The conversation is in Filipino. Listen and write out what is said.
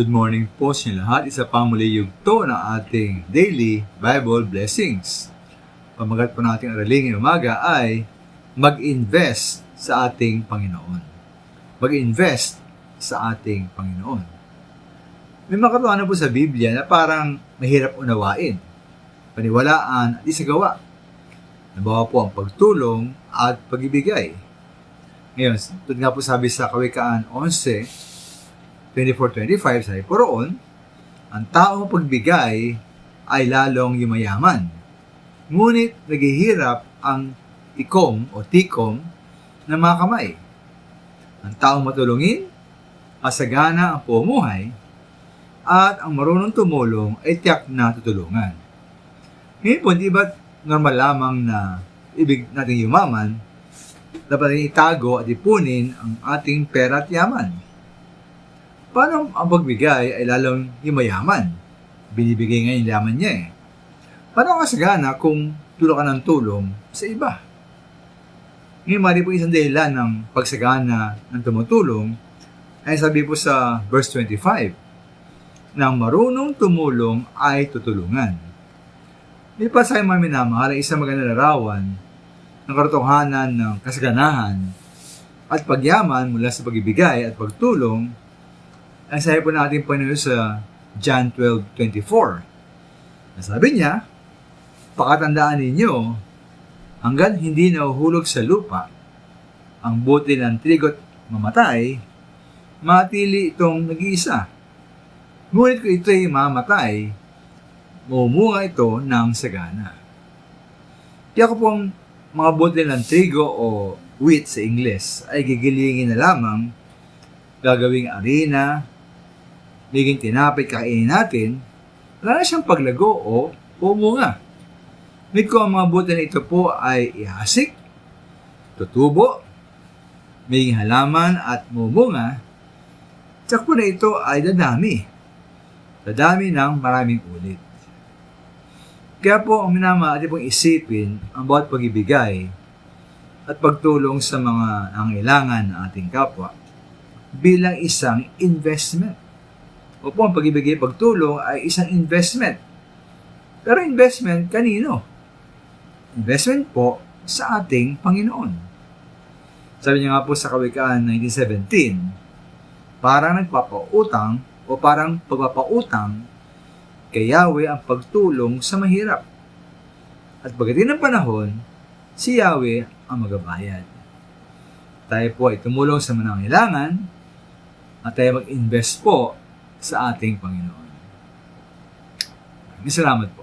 Good morning po sa inyo lahat. Isa pang muli yugto ng ating daily Bible blessings. Pamagat po nating araling ngayong umaga ay mag-invest sa ating Panginoon. Mag-invest sa ating Panginoon. May mga katotohanan po sa Biblia na parang mahirap unawain, paniwalaan at isagawa. Nabawa po ang pagtulong at pag-ibigay. Ngayon, ito nga po sabi sa Kawikaan 11, 24-25, sabi po roon, ang taong pagbigay ay lalong yumayaman. Ngunit naghihirap ang tikom ng mga kamay. Ang taong matulungin, masagana ang pumuhay, at ang marunong tumulong ay tiyak na tutulungan. Ngayon po, di ba normal lamang na ibig natin yumaman, dapat natin itago at ipunin ang ating pera at yaman. Paano ang pagbigay ay lalong yumayaman? Binibigay nga yung yaman niya eh. Paano kasagana kung tulong ka ng tulong sa iba? Ngayon, mali po isang dahilan ng pagsagana ng tumutulong ay sabi po sa verse 25, nang marunong tumulong ay tutulungan. May pasay mga minamahal ay isang magandang larawan ng katotohanan ng kasaganahan at pagyaman mula sa pagbibigay at pagtulong. Ang sabi po natin po sa John 12:24. Sabi niya, pakatandaan ninyo, hanggang hindi nahuhulog sa lupa, ang butil ng trigo't mamatay, matili itong nag-iisa. Ngunit kung ito'y mamatay, mumunga ito ng sagana. Kaya ko pong mga butil ng trigo o wheat sa Ingles ay gigilingin na lamang, gagawing arena, naging tinapay kainin natin, wala na siyang paglago o pumunga. Ngunit kung ang mga butil na ito po ay ihasik, tutubo, may halaman at mumunga, tsak po na ito ay dadami. Dadami ng maraming ulit. Kaya po ang minamahal pong isipin ang bawat pag-ibigay at pagtulong sa mga nangailangan ng ating kapwa bilang isang investment. Opo, ang pag-ibigay pagtulong ay isang investment. Pero investment kanino? Investment po sa ating Panginoon. Sabi niya nga po sa Kawikaan 19:17, parang nagpapautang o parang pagpapautang kay Yahweh ang pagtulong sa mahirap. At pagdating ng panahon, si Yahweh ang magabayad. Tayo po ay tumulong sa manangailangan at tayo mag-invest po sa ating Panginoon. Salamat po.